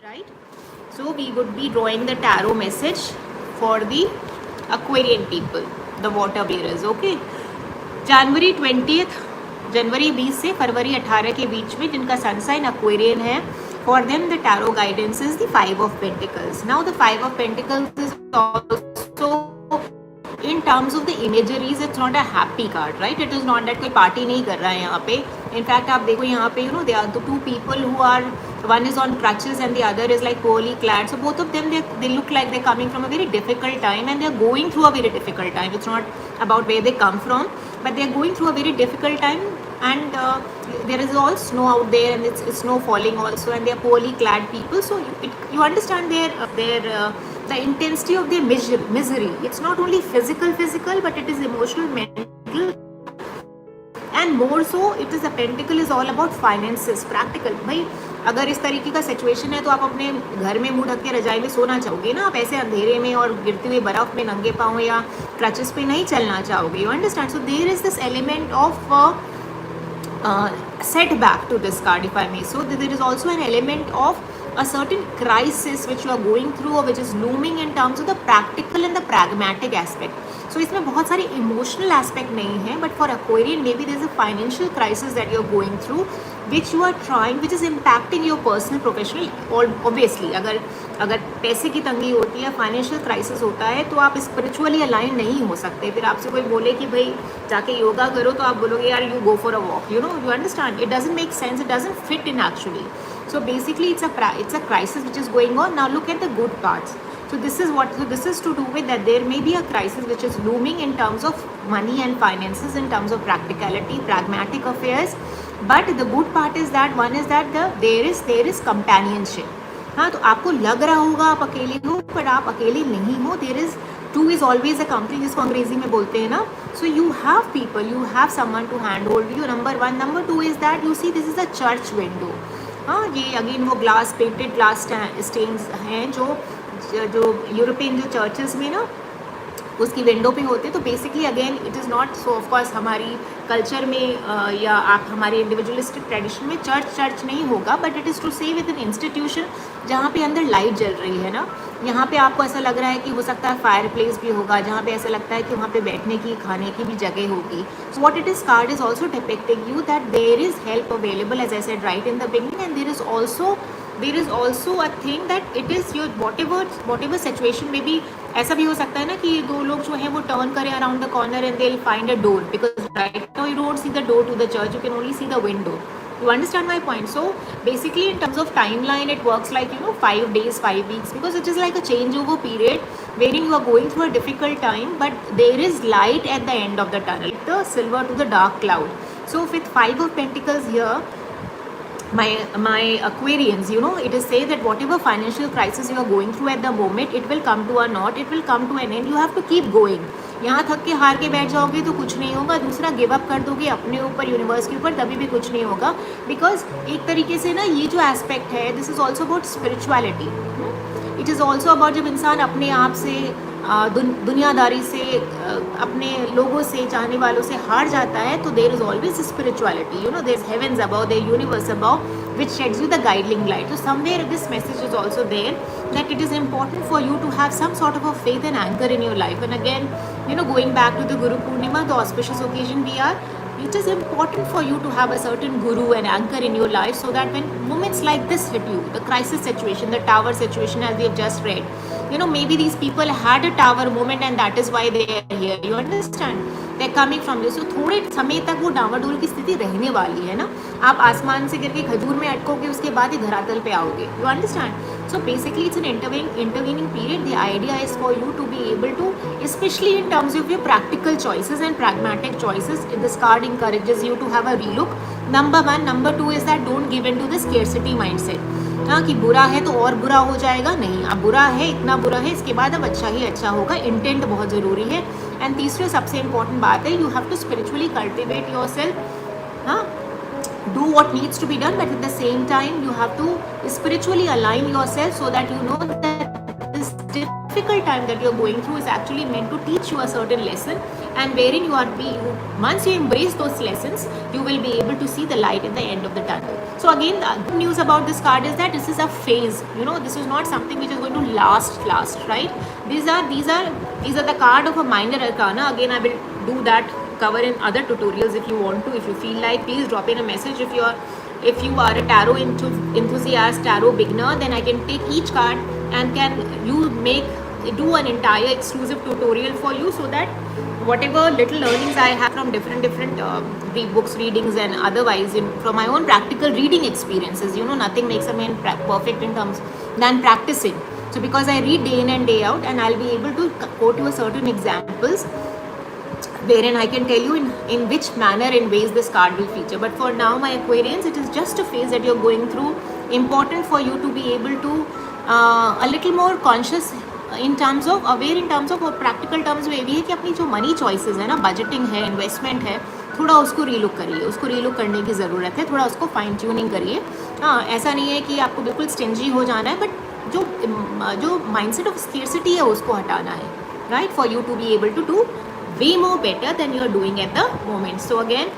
right? So we would be drawing the tarot message for the Aquarian people, the water bearers. Okay, January 20th, जनवरी 20 से फरवरी 18 के बीच में जिनका sun sign Aquarian है, for them the tarot guidance is the 5 of Pentacles. Now the 5 of Pentacles is also in terms of the imageries, it's not a happy card, right? It is not that कोई party नहीं कर रहा है यहाँ पे. In fact आप देखो यहाँ पे, you know, there are the two people who are, one is on crutches and the other is like poorly clad. So both of them, they look like they're coming from a very difficult time and they're going through a very difficult time. It's not about where they come from, but they're going through a very difficult time, and there is all snow out there and it's snow falling also, and they're poorly clad people. So you understand their the intensity of their misery. It's not only physical, but it is emotional, mental, and more so it is a pentacle is all about finances, practical. भाई अगर इस तरीके का situation है तो आप अपने घर में मुंह ढक के रजाई में सोना चाहोगे ना, आप ऐसे अंधेरे में और गिरती हुई बर्फ में नंगे पाँव या क्रचेस पे नहीं चलना चाहोगे. You understand? So there is this element of setback to this card, if I may. So there is also an element of a certain crisis which you are going through or which is looming in terms of the practical and the pragmatic aspect. So इसमें बहुत सारे emotional aspect नहीं है, but for Aquarian maybe there is a financial crisis that you are going through which you are trying, which is impacting your personal, professional. Obviously अगर पैसे की तंगी होती है, फाइनेंशियल क्राइसिस होता है, तो आप स्पिरिचुअली अलाइन नहीं हो सकते. फिर आपसे कोई बोले कि भाई जाके योगा करो, तो आप बोलोगे यार you go for a walk. You know, you understand, it doesn't make sense, it doesn't fit in actually. So basically it's a crisis which is going on. Now look at the good parts. So this is to do with that there may be a crisis which is looming in terms of money and finances, in terms of practicality, pragmatic affairs. But the good part is that one is that there is companionship. हाँ, तो आपको लग रहा होगा आप अकेले हो, पर आप अकेले नहीं हो. There is two is always a company, जिसको अंग्रेजी में बोलते हैं ना. So you have people, you have someone to handhold you. Number one. Number two is that you see this is a church window. हाँ, ये अगेन वो glass, painted glass stains हैं जो यूरोपियन जो चर्चेस में ना उसकी विंडो पे होते. तो basically again it is not so, of course हमारी कल्चर में या आप हमारे इंडिविजुअलिस्टिक ट्रेडिशन में चर्च नहीं होगा, बट इट इज़ टू से विद एन इंस्टीट्यूशन जहाँ पे अंदर लाइट जल रही है ना. यहाँ पे आपको ऐसा लग रहा है कि हो सकता है फायर प्लेस भी होगा, जहाँ पे ऐसा लगता है कि वहाँ पे बैठने की, खाने की भी जगह होगी. So what it is card is also depicting you that there is help available, as I said right in the beginning, and there is also a thing that it is your whatever situation में भी. ऐसा भी हो सकता है ना कि दो लोग जो हैं वो टर्न करें around the corner and they will find a door, because right now you don't see the door to the church, you can only see the window. You understand my point? So basically in terms of timeline it works like, you know, 5 days, 5 weeks, because it is like a changeover period wherein you are going through a difficult time, but there is light at the end of the tunnel, the silver to the dark cloud. So with 5 of Pentacles here, my Aquarians, you know, it is say that whatever financial crisis you are going through at the moment, it will come to a knot, it will come to an end. You have to keep going. यहाँ थक के हार के बैठ जाओगे तो कुछ नहीं होगा. दूसरा गिव अप कर दोगे अपने ऊपर, यूनिवर्स के ऊपर, तभी भी कुछ नहीं होगा. बिकॉज एक तरीके से ना ये जो एस्पेक्ट है, this is also about spirituality. It is also about जब इंसान अपने आप से, दुनियादारी से, अपने लोगों से, चाहने वालों से हार जाता है, तो there is always spirituality. You know, there is heavens above, there universe above, which sheds you the guiding light. So somewhere this message is also there that it is important for you to have some sort of a faith and anchor in your life. And again, you know, going back to the Guru Purnima, the auspicious occasion we are, it is important for you to have a certain guru and anchor in your life, so that when moments like this hit you, the crisis situation, the tower situation as we have just read, you know, maybe these people had a tower moment and that is why they are here. You understand? They're coming from this. So थोड़े समय तक वो डामाडोल की स्थिति रहने वाली है ना. आप आसमान से गिर के खजूर में अटकोगे, उसके बाद ही धरातल पे आओगे. You understand? So basically it's an intervening period. The idea is for you to be able to, especially in terms of your practical choices and pragmatic choices, this card encourages you to have a relook. Number one. Number two is that don't give in to the scarcity mindset. हाँ, कि बुरा है तो और बुरा हो जाएगा. नहीं, अब बुरा है, इतना बुरा है, इसके बाद अब अच्छा ही अच्छा होगा. इंटेंट बहुत ज़रूरी है. एंड तीसरी सबसे इम्पॉर्टेंट बात है, you have to spiritually cultivate yourself. हाँ, do what needs to be done, but at the same time you have to spiritually align yourself so that you know that this difficult time that you're going through is actually meant to teach you a certain lesson, and wherein once you embrace those lessons, you will be able to see the light at the end of the tunnel. So again, the good news about this card is that this is a phase. This is not something which is going to last, right? These are the card of a minor arcana. Again, I will do that cover in other tutorials if you want to. If you feel like, please drop in a message. If you are a tarot enthusiast, tarot beginner, then I can take each card and do an entire exclusive tutorial for you, so that whatever little learnings I have from different books readings and otherwise from my own practical reading experiences, nothing makes a man perfect in terms than practicing. So because I read day in and day out, and I'll be able to quote you a certain examples wherein I can tell you in which manner and ways this card will feature. But for now, my Aquarians, it is just a phase that you're going through. Important for you to be able to a little more conscious in terms of aware in terms of, और practical terms में ये भी है कि अपनी जो money choices है ना, बजटिंग है, इन्वेस्टमेंट है, थोड़ा उसको रीलुक करिए, उसको रीलुक करने की ज़रूरत है, थोड़ा उसको फाइन ट्यूनिंग करिए. हाँ, ऐसा नहीं है कि आपको बिल्कुल स्टिंजी हो जाना है, बट जो माइंडसेट ऑफ स्केर्सिटी है उसको हटाना है, right, for you to be able to do way more better than you are doing at the moment. So again,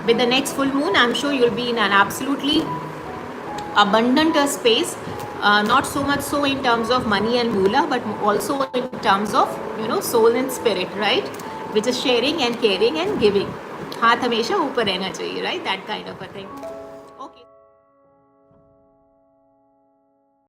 with the next full moon, I'm sure you'll be in an absolutely abundant space, not so much so in terms of money and moolah, but also in terms of soul and spirit, right, which is sharing and caring and giving. हाथ हमेशा ऊपर रहना चाहिए, right, that kind of a thing.